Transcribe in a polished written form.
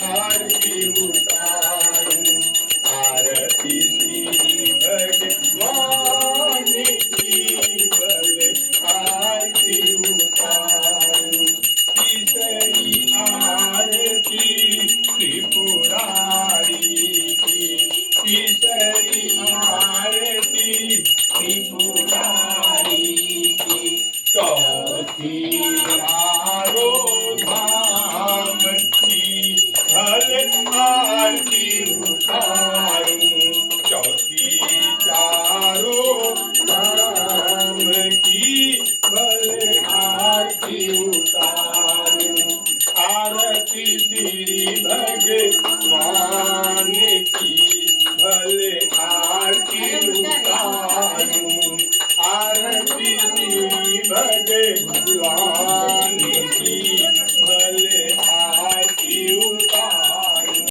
आरती उतारू आरती श्री भगवान की भले आरती उतारू तीसरी आरती त्रिपुरारी की तीसरी आरती त्रिपुरारी की चौथी धाम की भले आरती उतारू चौथी चारों धाम की भले आरती उतारू आरती श्री भगवान की